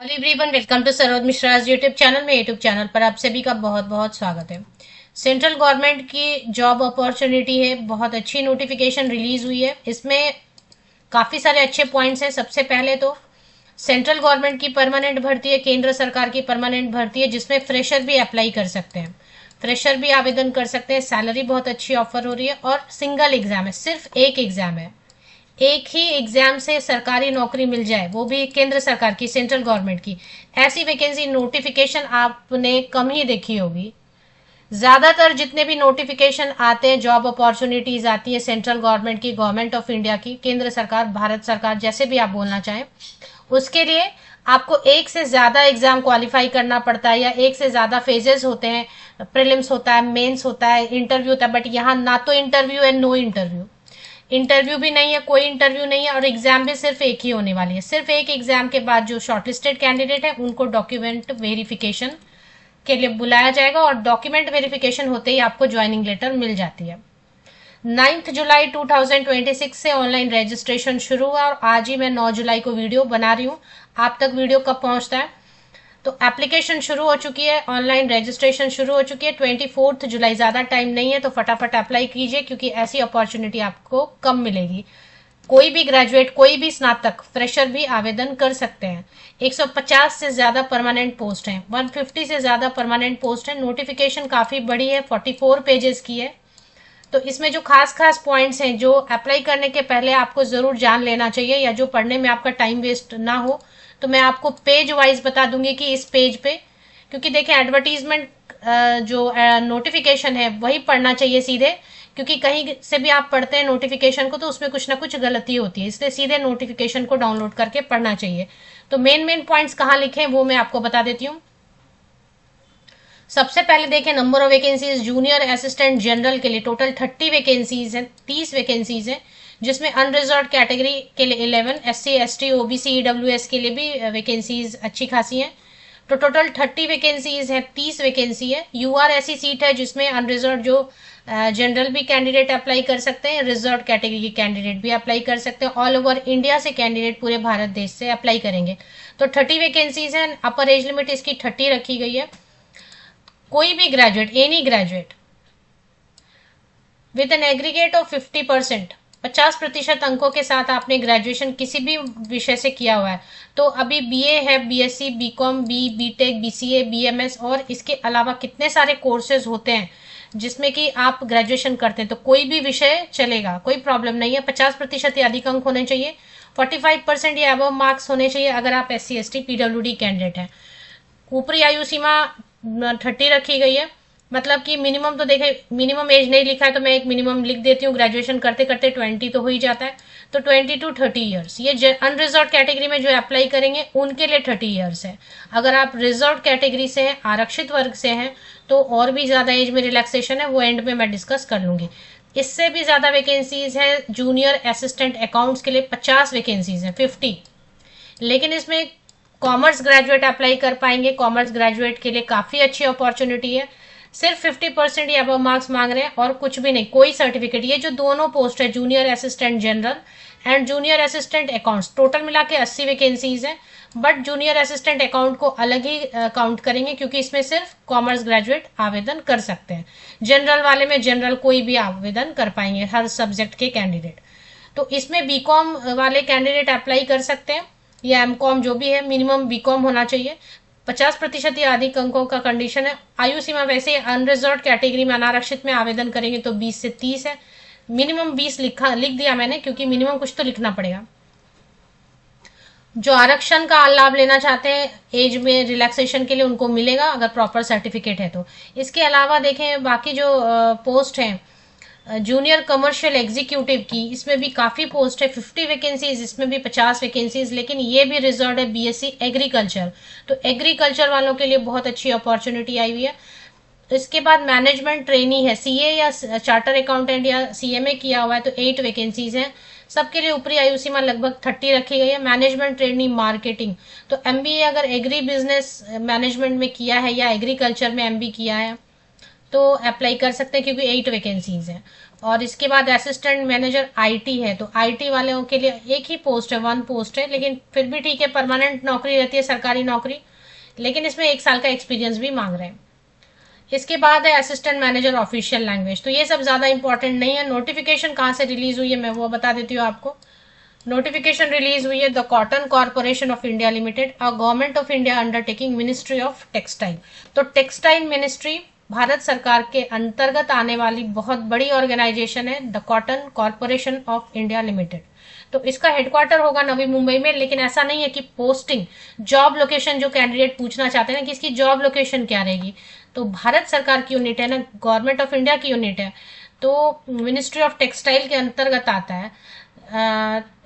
Hello everyone, welcome to Saroj Mishra's YouTube channel में। YouTube channel पर आप सभी का बहुत बहुत स्वागत है। सेंट्रल गवर्नमेंट की जॉब अपॉर्चुनिटी है, बहुत अच्छी नोटिफिकेशन रिलीज हुई है। इसमें काफ़ी सारे अच्छे पॉइंट्स हैं। सबसे पहले तो सेंट्रल गवर्नमेंट की परमानेंट भर्ती है, केंद्र सरकार की परमानेंट भर्ती है, जिसमें फ्रेशर भी अप्लाई कर सकते हैं। फ्रेशर भी आवेदन कर सकते हैं। सैलरी बहुत अच्छी ऑफर हो रही है और सिंगल एग्जाम है, सिर्फ एक एग्जाम है। एक ही एग्जाम से सरकारी नौकरी मिल जाए, वो भी केंद्र सरकार की, सेंट्रल गवर्नमेंट की, ऐसी वैकेंसी नोटिफिकेशन आपने कम ही देखी होगी। ज्यादातर जितने भी नोटिफिकेशन आते हैं, जॉब अपॉर्चुनिटीज आती है सेंट्रल गवर्नमेंट की, गवर्नमेंट ऑफ इंडिया की, केंद्र सरकार, भारत सरकार, जैसे भी आप बोलना चाहें, उसके लिए आपको एक से ज्यादा एग्जाम क्वालिफाई करना पड़ता है, या एक से ज्यादा फेजेस होते हैं। प्रीलिम्स होता है, मेंस होता है, इंटरव्यू होता है। बट यहाँ ना तो इंटरव्यू है, नो इंटरव्यू। इंटरव्यू भी नहीं है, कोई इंटरव्यू नहीं है, और एग्जाम भी सिर्फ एक ही होने वाली है। सिर्फ एक एग्जाम के बाद जो शॉर्टलिस्टेड कैंडिडेट है उनको डॉक्यूमेंट वेरिफिकेशन के लिए बुलाया जाएगा, और डॉक्यूमेंट वेरिफिकेशन होते ही आपको ज्वाइनिंग लेटर मिल जाती है। 9 जुलाई 2026 से ऑनलाइन रजिस्ट्रेशन शुरू हुआ, और आज ही मैं 9 जुलाई को वीडियो बना रही हूँ। आप तक वीडियो कब पहुंचता है? तो एप्लीकेशन शुरू हो चुकी है, ऑनलाइन रजिस्ट्रेशन शुरू हो चुकी है। 24 जुलाई, ज़्यादा टाइम नहीं है, तो फटाफट अप्लाई कीजिए, क्योंकि ऐसी अपॉर्चुनिटी आपको कम मिलेगी। कोई भी ग्रेजुएट, कोई भी स्नातक, फ्रेशर भी आवेदन कर सकते हैं। 150 से ज़्यादा परमानेंट पोस्ट हैं, 150 से ज़्यादा परमानेंट पोस्ट हैं। नोटिफिकेशन काफ़ी बड़ी है, 44 पेजेस की है। तो इसमें जो खास खास पॉइंट्स हैं, जो अप्लाई करने के पहले आपको ज़रूर जान लेना चाहिए, या जो पढ़ने में आपका टाइम वेस्ट ना हो, तो मैं आपको पेज वाइज बता दूंगी कि इस पेज पे, क्योंकि देखें एडवर्टीजमेंट जो नोटिफिकेशन है वही पढ़ना चाहिए सीधे, क्योंकि कहीं से भी आप पढ़ते हैं नोटिफिकेशन को तो उसमें कुछ ना कुछ गलती होती है, इसलिए सीधे नोटिफिकेशन को डाउनलोड करके पढ़ना चाहिए। तो मेन मेन पॉइंट्स कहाँ लिखे हैं वो मैं आपको बता देती हूँ। सबसे पहले देखें, number of vacancies junior assistant general के लिए टोटल 30 वैकेंसीज हैं, 30 वैकेंसीज हैं, जिसमें अनरिजर्व कैटेगरी के लिए 11, SC ST OBC EWS के लिए भी वैकेंसीज अच्छी खासी हैं। तो टोटल 30 वैकेंसीज है, 30 वैकेंसी है। UR ऐसी सीट है जिसमें अनरिजर्व जो जनरल भी कैंडिडेट अप्लाई कर सकते हैं, रिजर्व कैटेगरी के कैंडिडेट भी अप्लाई कर सकते हैं। ऑल ओवर इंडिया से कैंडिडेट पूरे भारत देश से अप्लाई करेंगे। तो 30 वैकेंसीज हैं। अपर एज लिमिट इसकी 30 रखी गई है। कोई भी graduate, any graduate with an aggregate of 50%, 50% अंकों के साथ आपने ग्रेजुएशन किसी भी विषय से किया हुआ है, तो अभी BA है, BSc, BCom, BTech, BCA, BMS, और इसके अलावा कितने सारे कोर्सेज होते हैं जिसमें कि आप ग्रेजुएशन करते हैं, तो कोई भी विषय चलेगा, कोई प्रॉब्लम नहीं है। 50% या अधिक अंक होने चाहिए, 45% या अबव मार्क्स होने चाहिए अगर आप SC ST PWD कैंडिडेट हैं। ऊपरी आयु सीमा 30 रखी गई है। मतलब कि मिनिमम तो देखे, मिनिमम एज नहीं लिखा है तो मैं एक मिनिमम लिख देती हूँ, ग्रेजुएशन करते करते 20 तो हो ही जाता है। तो 20 to 30 ईयर्स, ये अनरिजर्व कैटेगरी में जो अप्लाई करेंगे उनके लिए 30 ईयर्स है। अगर आप रिजर्व कैटेगरी से हैं, आरक्षित वर्ग से हैं, तो और भी ज्यादा एज में रिलैक्सेशन है, वो एंड में मैं डिस्कस कर लूंगी। इससे भी ज्यादा वैकेंसीज है जूनियर असिस्टेंट अकाउंट्स के लिए, 50 वैकेंसीज है, 50। लेकिन इसमें कॉमर्स ग्रेजुएट अप्लाई कर पाएंगे। कॉमर्स ग्रेजुएट के लिए काफी अच्छी अपॉर्चुनिटी है। सिर्फ 50% या अब मार्क्स मांग रहे हैं, और कुछ भी नहीं, कोई सर्टिफिकेट। ये जो दोनों पोस्ट है, junior assistant general and junior assistant accounts, total मिला के 80 वैकेंसीज है। बट जूनियर असिस्टेंट अकाउंट को अलग ही काउंट करेंगे, क्योंकि इसमें सिर्फ कॉमर्स ग्रेजुएट आवेदन कर सकते हैं। जनरल वाले में जनरल कोई भी आवेदन कर पाएंगे, हर सब्जेक्ट के कैंडिडेट। तो इसमें BCom वाले कैंडिडेट अप्लाई कर सकते हैं, या MCom, जो भी है, मिनिमम BCom होना चाहिए। 50% या अधिक अंकों का कंडीशन है। आयु सीमा वैसे अनरिजर्व कैटेगरी में, अनारक्षित में आवेदन करेंगे तो 20 से 30 है। मिनिमम 20 लिख दिया मैंने, क्योंकि मिनिमम कुछ तो लिखना पड़ेगा। जो आरक्षण का लाभ लेना चाहते हैं एज में रिलैक्सेशन के लिए, उनको मिलेगा अगर प्रॉपर सर्टिफिकेट है तो। इसके अलावा देखें बाकी जो पोस्ट हैं, जूनियर कमर्शियल एग्जीक्यूटिव की, इसमें भी काफी पोस्ट है, 50 वैकेंसीज, इसमें भी 50 वैकेंसीज, लेकिन ये भी रिजर्व है BSc एग्रीकल्चर। तो एग्रीकल्चर वालों के लिए बहुत अच्छी अपॉर्चुनिटी आई हुई है। इसके बाद मैनेजमेंट ट्रेनी है, CA या चार्टर अकाउंटेंट या CMA किया हुआ है, तो 8 वैकेंसीज हैं। सबके लिए ऊपरी आयु सीमा लगभग 30 रखी गई है। मैनेजमेंट ट्रेनिंग मार्केटिंग, तो MBA अगर एग्री बिजनेस मैनेजमेंट में किया है या एग्रीकल्चर में MBA किया है तो अप्लाई कर सकते हैं, क्योंकि 8 वैकेंसीज हैं। और इसके बाद असिस्टेंट मैनेजर आईटी है, तो आईटी वालों के लिए एक ही पोस्ट है, 1 पोस्ट है, लेकिन फिर भी ठीक है, परमानेंट नौकरी रहती है, सरकारी नौकरी, लेकिन इसमें 1 साल का एक्सपीरियंस भी मांग रहे हैं। इसके बाद है असिस्टेंट मैनेजर ऑफिशियल लैंग्वेज, तो ये सब ज़्यादा इंपॉर्टेंट नहीं है। नोटिफिकेशन कहाँ से रिलीज हुई है मैं वो बता देती हूँ आपको। नोटिफिकेशन रिलीज हुई है the cotton corporation of India limited, a government of India undertaking, ministry of textile. तो टेक्सटाइल मिनिस्ट्री भारत सरकार के अंतर्गत आने वाली बहुत बड़ी ऑर्गेनाइजेशन है, the cotton corporation of India limited. तो इसका हेडक्वार्टर होगा नवी मुंबई में, लेकिन ऐसा नहीं है कि पोस्टिंग, जॉब लोकेशन जो कैंडिडेट पूछना चाहते हैं ना कि इसकी जॉब लोकेशन क्या रहेगी, तो भारत सरकार की यूनिट है ना, गवर्नमेंट ऑफ इंडिया की यूनिट है, तो मिनिस्ट्री ऑफ टेक्सटाइल के अंतर्गत आता है।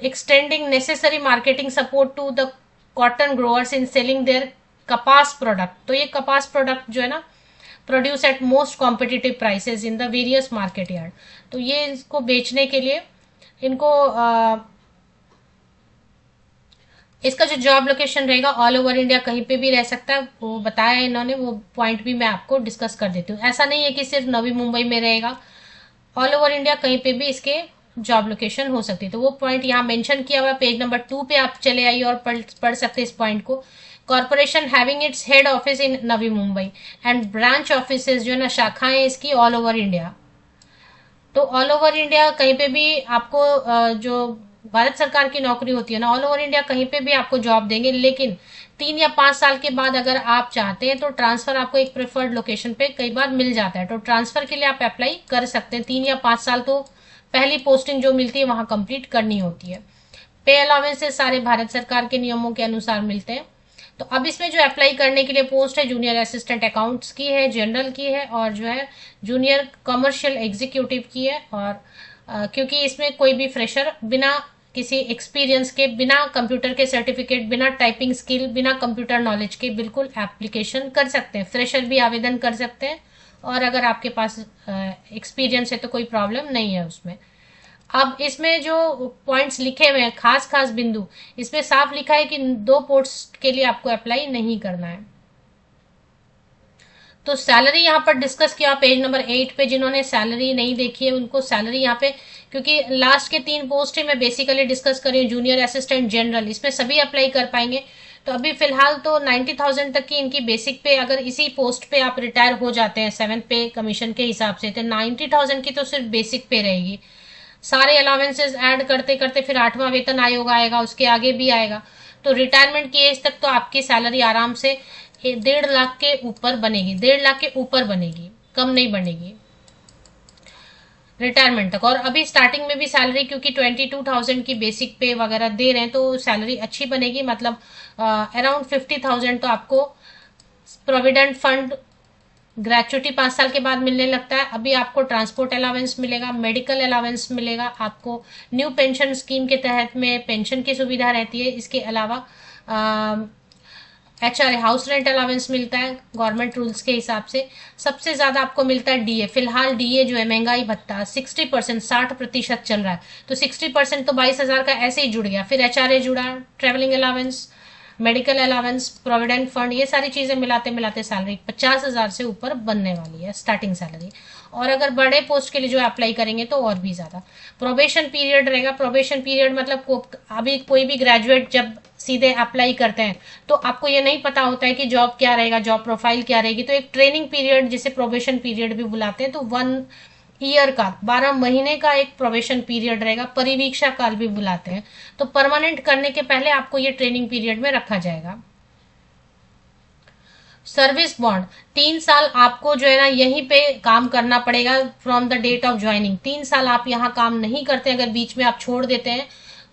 Extending necessary marketing support to the cotton growers in selling their कपास प्रोडक्ट। तो ये कपास प्रोडक्ट जो है ना, produce at most competitive prices in the various market yard, तो ये इसको बेचने के लिए इनको इसका जो जॉब लोकेशन रहेगा ऑल ओवर इंडिया कहीं पे भी रह सकता है, वो बताया है इन्होंने, वो पॉइंट भी मैं आपको डिस्कस कर देती हूँ। ऐसा नहीं है कि सिर्फ नवी मुंबई में रहेगा, ऑल ओवर इंडिया कहीं पे भी इसके जॉब लोकेशन हो सकती है, तो वो पॉइंट यहाँ मेंशन किया हुआ है। पेज नंबर 2 पे आप चले आइए और पढ़ सकते हैं इस पॉइंट को। Corporation having its head office in Navi Mumbai and branch offices जो है ना, शाखाएं इसकी ऑल ओवर इंडिया। तो ऑल ओवर इंडिया कहीं पे भी आपको जो भारत सरकार की नौकरी होती है ना, ऑल ओवर इंडिया कहीं पे भी आपको जॉब देंगे, लेकिन 3 या 5 साल के बाद अगर आप चाहते हैं तो ट्रांसफर आपको एक प्रेफर्ड लोकेशन पे कई बार मिल जाता है, तो ट्रांसफर के लिए आप अप्लाई कर सकते हैं। 3 या 5 साल तो पहली पोस्टिंग जो मिलती है वहां कंप्लीट करनी होती है। पे अलाउंसेस सारे भारत सरकार के नियमों के अनुसार मिलते हैं। तो अब इसमें जो अप्लाई करने के लिए पोस्ट है, जूनियर असिस्टेंट अकाउंट्स की है, जनरल की है, और जो है जूनियर कमर्शियल एग्जीक्यूटिव की है। और क्योंकि इसमें कोई भी फ्रेशर बिना किसी एक्सपीरियंस के, बिना कंप्यूटर के सर्टिफिकेट, बिना टाइपिंग स्किल, बिना कंप्यूटर नॉलेज के बिल्कुल एप्लीकेशन कर सकते हैं, फ्रेशर भी आवेदन कर सकते हैं, और अगर आपके पास एक्सपीरियंस है तो कोई प्रॉब्लम नहीं है उसमें। अब इसमें जो पॉइंट्स लिखे हुए हैं, खास खास बिंदु, इसमें साफ लिखा है कि 2 पोस्ट के लिए आपको अप्लाई नहीं करना है। तो सैलरी यहाँ पर डिस्कस किया पेज नंबर 8 पे, जिन्होंने सैलरी नहीं देखी है उनको सैलरी यहाँ पे, क्योंकि लास्ट के 3 पोस्ट ही मैं बेसिकली डिस्कस कर रही हूँ, जूनियर असिस्टेंट, जनरल, इसमें सभी अप्लाई कर पाएंगे। तो अभी फिलहाल तो 90,000 तक की इनकी बेसिक पे, अगर इसी पोस्ट पे आप रिटायर हो जाते हैं 7th पे कमीशन के हिसाब से, तो 90,000 की तो सिर्फ बेसिक पे रहेगी। सारे अलावेंसेज ऐड करते करते फिर 8वां वेतन आयोग आएगा, उसके आगे भी आएगा, तो रिटायरमेंट की एज तक तो आपकी सैलरी आराम से 1.5 लाख के ऊपर बनेगी, 1.5 लाख के ऊपर बनेगी, कम नहीं बनेगी रिटायरमेंट तक। और अभी स्टार्टिंग में भी सैलरी क्योंकि 22,000 की बेसिक पे वगैरह दे रहे हैं, तो सैलरी अच्छी बनेगी, मतलब अराउंड 50,000 तो आपको प्रोविडेंट फंड ग्रेचुटी 5 साल के बाद मिलने लगता है। अभी आपको ट्रांसपोर्ट अलावेंस मिलेगा, मेडिकल अलावेंस मिलेगा, आपको न्यू पेंशन स्कीम के तहत में पेंशन की सुविधा रहती है। इसके अलावा HRA हाउस रेंट अलावेंस मिलता है गवर्नमेंट रूल्स के हिसाब से। सबसे ज़्यादा आपको मिलता है DA। फिलहाल DA जो है महंगाई भत्ता 60%, 60% चल रहा है, तो 60% तो 22,000 का ऐसे ही जुड़ गया। फिर HRA जुड़ा, travelling allowance, medical allowance, provident fund, ये सारी चीज़ें मिलाते मिलाते सैलरी 50,000 से ऊपर बनने वाली है स्टार्टिंग सैलरी। और अगर बड़े पोस्ट के लिए जो अप्लाई करेंगे तो और भी ज़्यादा। प्रोबेशन पीरियड रहेगा, प्रोबेशन पीरियड मतलब अभी कोई भी ग्रेजुएट जब सीधे अप्लाई करते हैं तो आपको ये नहीं पता होता है कि जॉब क्या रहेगा, जॉब प्रोफाइल क्या रहेगी, तो एक ट्रेनिंग पीरियड जिसे प्रोबेशन पीरियड भी बुलाते हैं, तो 1 ईयर का 12 महीने का एक प्रोबेशन पीरियड रहेगा, परिवीक्षा काल भी बुलाते हैं। तो परमानेंट करने के पहले आपको ये ट्रेनिंग पीरियड में रखा जाएगा। सर्विस बॉन्ड 3 साल आपको जो है ना यहीं पे काम करना पड़ेगा from the date of joining. 3 साल आप यहाँ काम नहीं करते, अगर बीच में आप छोड़ देते हैं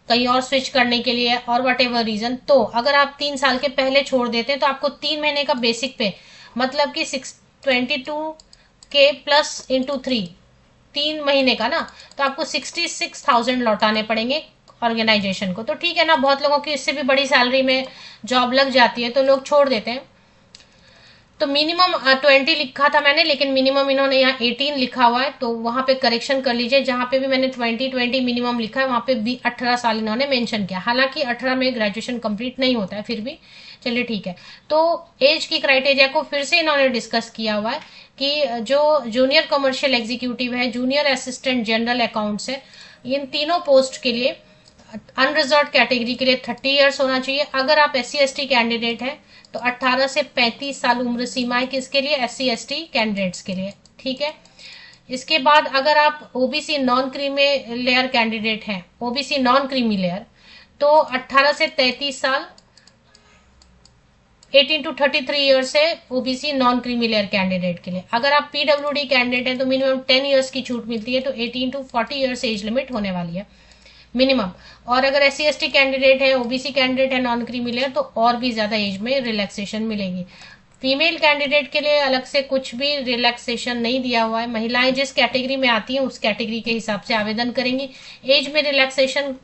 कहीं और स्विच करने के लिए और वट एवर रीजन, तो अगर आप 3 साल के पहले छोड़ देते हैं तो आपको 3 महीने का बेसिक पे, मतलब कि 622K प्लस इंटू 3 महीने का ना, तो आपको 66,000 लौटाने पड़ेंगे ऑर्गेनाइजेशन को। तो ठीक है ना, बहुत लोगों की इससे भी बड़ी सैलरी में जॉब लग जाती है तो लोग छोड़ देते हैं। तो मिनिमम 20 लिखा था मैंने, लेकिन मिनिमम इन्होंने यहाँ 18 लिखा हुआ है, तो वहां पे करेक्शन कर लीजिए। जहां पे भी मैंने 20 मिनिमम लिखा है वहां पे भी 18 साल इन्होंने मेंशन किया। हालांकि 18 में ग्रेजुएशन कंप्लीट नहीं होता है, फिर भी चलिए ठीक है। तो एज की क्राइटेरिया को फिर से इन्होंने डिस्कस किया हुआ है कि जो जूनियर कमर्शियल एग्जीक्यूटिव है, जूनियर असिस्टेंट जनरल अकाउंट्स है, इन तीनों पोस्ट के लिए अनरिजर्व कैटेगरी के लिए 30 इयर्स होना चाहिए। अगर आप SC/ST कैंडिडेट हैं तो 18 से 35 साल उम्र सीमा है किसके लिए, SC/ST कैंडिडेट्स के लिए, ठीक है। इसके बाद अगर आप OBC non creamy layer candidate हैं, OBC नॉन क्रीमी लेयर, तो 18 से 33 साल 18 to 33 ईयर्स है OBC non creamy layer candidate के लिए। अगर आप PWD कैंडिडेट हैं तो मिनिमम 10 ईयर्स की छूट मिलती है, तो 18 to 40 ईयर्स एज लिमिट होने वाली है मिनिमम। और अगर SC/ST कैंडिडेट है, OBC कैंडिडेट है नॉन क्रीमी लेयर, तो और भी ज्यादा एज में रिलैक्सेशन मिलेगी। फीमेल कैंडिडेट के लिए अलग से कुछ भी रिलैक्सेशन नहीं दिया हुआ है। महिलाएं जिस कैटेगरी में आती हैं उस कैटेगरी के हिसाब से आवेदन करेंगी। एज में रिलैक्सेशन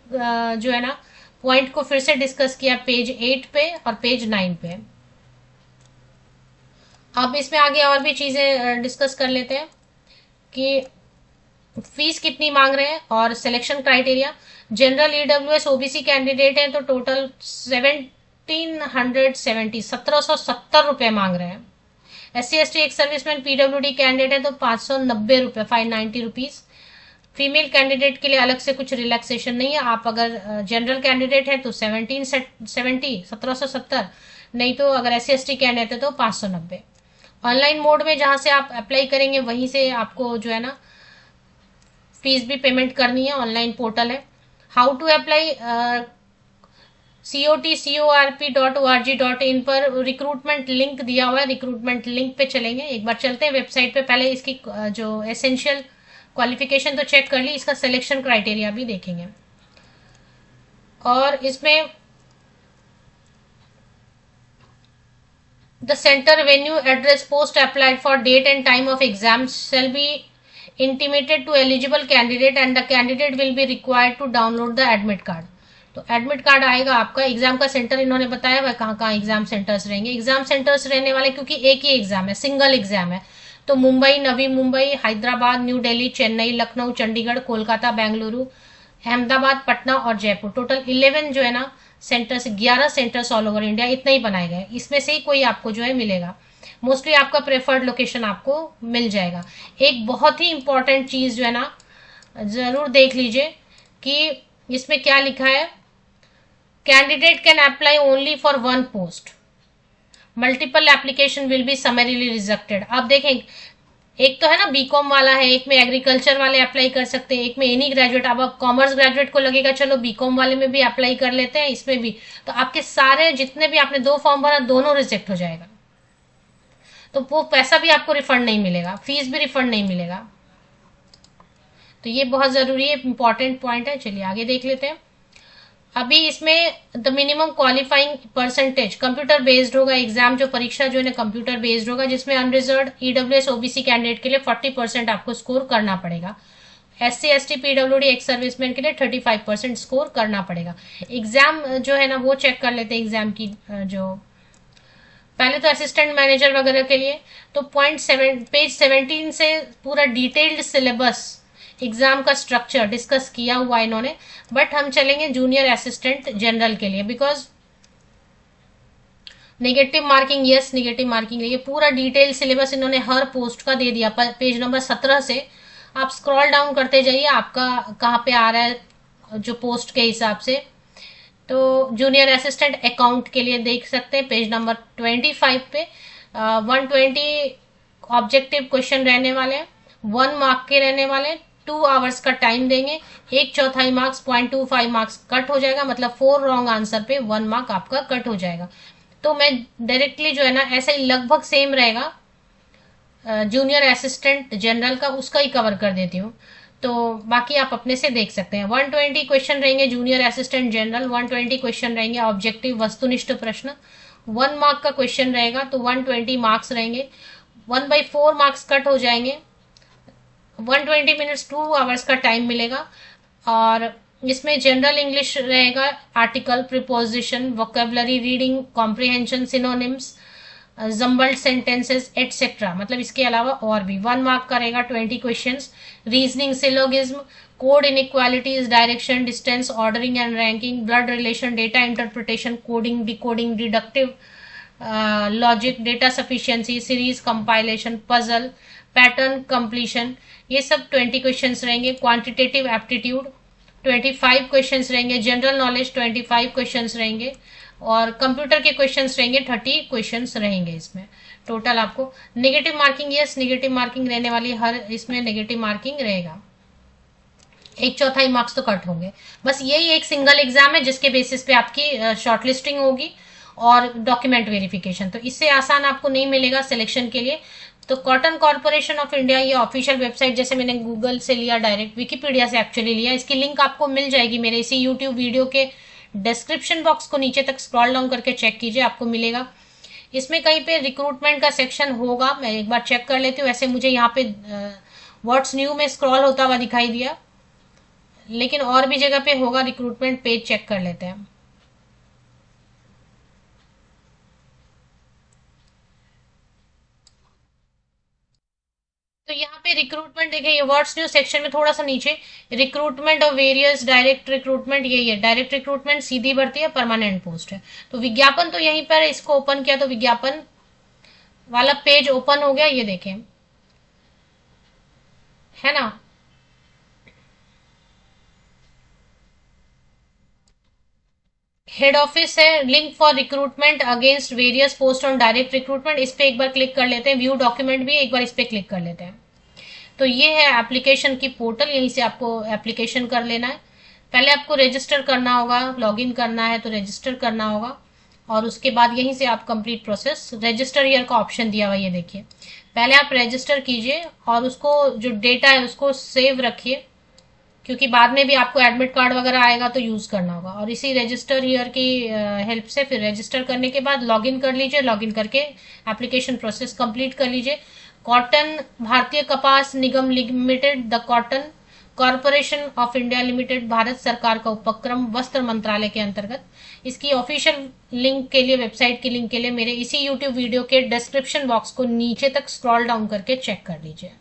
जो है ना, पॉइंट को फिर से डिस्कस किया पेज 8 पे और पेज 9 पे। अब इसमें आगे और भी चीजें डिस्कस कर लेते हैं कि फीस कितनी मांग रहे हैं और selection criteria. General EWS OBC candidate हैं तो टोटल 1770 रुपए मांग रहे हैं। SC/ST एक सर्विसमैन PWD कैंडिडेट है तो 590 रुपए, 590 रुपीज। फीमेल कैंडिडेट के लिए अलग से कुछ रिलैक्सेशन नहीं है। आप अगर जनरल कैंडिडेट है तो 1770, नहीं तो अगर SC/ST कैंडिडेट है तो 590। ऑनलाइन मोड में जहां से आप अप्लाई करेंगे वहीं से आपको जो है ना फीस भी पेमेंट करनी है। ऑनलाइन पोर्टल है। हाउ टू अप्लाई, COT.CORP.org.in पर रिक्रूटमेंट लिंक दिया हुआ है। रिक्रूटमेंट लिंक पे चलेंगे, एक बार चलते हैं वेबसाइट पे। पहले इसकी जो एसेंशियल क्वालिफिकेशन तो चेक कर ली, इसका सिलेक्शन क्राइटेरिया भी देखेंगे। और इसमें the center venue address post applied for date and time of exams shall be intimated to eligible candidate and the candidate will be required to download the admit card। तो admit card आएगा आपका। Exam का centre इन्होंने बताया हुआ कहाँ कहाँ exam centres रहेंगे। एग्जाम सेंटर्स रहने वाले, क्योंकि एक ही एग्जाम है, सिंगल एग्जाम है, तो मुंबई, नवी मुंबई, हैदराबाद, न्यू दिल्ली, चेन्नई, लखनऊ, चंडीगढ़, कोलकाता, बेंगलुरु, अहमदाबाद, पटना और जयपुर। टोटल 11 जो है ना centres, 11 centres all over India, इतने ही बनाए गए। इसमें से ही कोई आपको जो है मिलेगा। मोस्टली आपका प्रेफर्ड लोकेशन आपको मिल जाएगा। एक बहुत ही इंपॉर्टेंट चीज जो है ना जरूर देख लीजिए कि इसमें क्या लिखा है। Candidate can apply only for one post, multiple application will be summarily rejected. आप देखें, एक तो है ना बीकॉम वाला है, एक में एग्रीकल्चर वाले अप्लाई कर सकते हैं, एक में एनी ग्रेजुएट। अब कॉमर्स ग्रेजुएट को लगेगा चलो बीकॉम वाले में भी अप्लाई कर लेते हैं, इसमें भी, तो आपके सारे जितने भी आपने 2 फॉर्म भरा दोनों रिजेक्ट हो जाएगा। तो वो पैसा भी आपको रिफंड नहीं मिलेगा, फीस भी रिफंड नहीं मिलेगा। तो ये बहुत जरूरी है, इंपॉर्टेंट पॉइंट है। चलिए आगे देख लेते हैं। अभी इसमें the minimum qualifying percentage computer based होगा। एग्जाम जो परीक्षा जो है कंप्यूटर बेस्ड होगा, जिसमें अनरिजर्व EWS OBC कैंडिडेट के लिए 40% आपको स्कोर करना पड़ेगा। SC/ST PWD एक्स सर्विसमैन के लिए 35% स्कोर करना पड़ेगा। एग्जाम जो है ना वो चेक कर लेते हैं। एग्जाम की जो पहले तो असिस्टेंट मैनेजर वगैरह के लिए तो पेज 17 से पूरा डिटेल्ड सिलेबस, एग्जाम का स्ट्रक्चर डिस्कस किया हुआ इन्होंने। बट हम चलेंगे जूनियर असिस्टेंट जनरल के लिए, because negative marking, yes negative marking, ये पूरा डिटेल सिलेबस इन्होंने हर पोस्ट का दे दिया। पेज नंबर 17 से आप स्क्रॉल डाउन करते जाइए, आपका कहाँ पे आ रहा है जो पोस्ट के हिसाब से। तो जूनियर असिस्टेंट अकाउंट के लिए देख सकते हैं पेज नंबर 25 पे 120 ऑब्जेक्टिव क्वेश्चन रहने वाले हैं, 1 मार्क के रहने वाले हैं, 2 आवर्स का टाइम देंगे, 1/4 मार्क्स 0.25 मार्क्स कट हो जाएगा, मतलब 4 रॉन्ग आंसर पे 1 मार्क आपका कट हो जाएगा। तो मैं डायरेक्टली जो है ना ऐसे ही लगभग सेम रहेगा जूनियर असिस्टेंट जनरल का, उसका ही कवर कर देती हूँ। तो बाकी आप अपने से देख सकते हैं। 120 क्वेश्चन रहेंगे जूनियर असिस्टेंट जनरल, 120 क्वेश्चन रहेंगे ऑब्जेक्टिव वस्तुनिष्ठ प्रश्न, 1 मार्क का क्वेश्चन रहेगा तो 120 मार्क्स रहेंगे, 1/4 मार्क्स कट हो जाएंगे, 120 मिनट्स 2 आवर्स का टाइम मिलेगा। और इसमें जनरल इंग्लिश रहेगा, article, preposition, vocabulary, reading comprehension, synonyms, jumbled sentences etcetera, मतलब इसके अलावा और भी 1 मार्क का रहेगा 20 questions. Reasoning, syllogism, code inequalities, direction, distance, ordering and ranking, blood relation, data interpretation, coding, decoding, deductive logic, data sufficiency, series compilation, puzzle, pattern completion, ये सब 20 questions रहेंगे। क्वांटिटेटिव एप्टीट्यूड 25 क्वेश्चंस रहेंगे। जनरल नॉलेज 25 क्वेश्चंस रहेंगे और computer के questions रहेंगे 30 questions रहेंगे इसमें टोटल। आपको negative marking, yes negative marking रहने वाली, हर इसमें नेगेटिव मार्किंग रहेगा। 1/4 मार्क्स तो कट होंगे। बस यही एक सिंगल एग्जाम है जिसके बेसिस पे आपकी शॉर्टलिस्टिंग होगी और डॉक्यूमेंट वेरिफिकेशन, तो इससे आसान आपको नहीं मिलेगा सिलेक्शन के लिए। तो कॉटन कॉर्पोरेशन ऑफ इंडिया ये ऑफिशियल वेबसाइट, जैसे मैंने गूगल से लिया, डायरेक्ट विकिपीडिया से एक्चुअली लिया, इसकी लिंक आपको मिल जाएगी मेरे इसी यूट्यूब वीडियो के डिस्क्रिप्शन बॉक्स को नीचे तक स्क्रॉल डाउन करके चेक कीजिए, आपको मिलेगा। इसमें कहीं पे रिक्रूटमेंट का सेक्शन होगा, मैं एक बार चेक कर लेती हूँ। वैसे मुझे यहाँ पे व्हाट्स न्यू में स्क्रॉल होता हुआ दिखाई दिया, लेकिन और भी जगह पे होगा। रिक्रूटमेंट पेज चेक कर लेते हैं। तो यहाँ पे रिक्रूटमेंट देखिए, ये व्हाट्स न्यू सेक्शन में थोड़ा सा नीचे recruitment of various direct recruitment, यही है डायरेक्ट रिक्रूटमेंट, सीधी भर्ती है, परमानेंट पोस्ट है। तो विज्ञापन तो यहीं पर, इसको ओपन किया तो विज्ञापन वाला पेज ओपन हो गया, ये देखें, है ना। हेड ऑफिस है, link for recruitment against various post on direct recruitment, इस पे एक बार क्लिक कर लेते हैं। व्यू डॉक्यूमेंट भी एक बार इस पे क्लिक कर लेते हैं। तो ये है एप्लीकेशन की पोर्टल, यहीं से आपको एप्लीकेशन कर लेना है। पहले आपको रजिस्टर करना होगा, लॉगिन करना है तो रजिस्टर करना होगा, और उसके बाद यहीं से आप कंप्लीट प्रोसेस, रजिस्टर हियर का ऑप्शन दिया हुआ ये देखिए। पहले आप रजिस्टर कीजिए और उसको जो डेटा है उसको सेव रखिए, क्योंकि बाद में भी आपको एडमिट कार्ड वगैरह आएगा तो यूज करना होगा। और इसी रजिस्टर हियर की हेल्प से फिर रजिस्टर करने के बाद लॉगिन कर लीजिए, लॉगिन करके एप्लीकेशन प्रोसेस कंप्लीट कर लीजिए। कॉटन भारतीय कपास निगम limited, the cotton corporation of India limited, Bharat सरकार का उपक्रम, वस्त्र मंत्रालय के अंतर्गत। इसकी ऑफिशियल लिंक के लिए, वेबसाइट की लिंक के लिए मेरे इसी यूट्यूब वीडियो के डिस्क्रिप्शन बॉक्स को नीचे तक स्क्रॉल डाउन करके चेक कर लीजिए।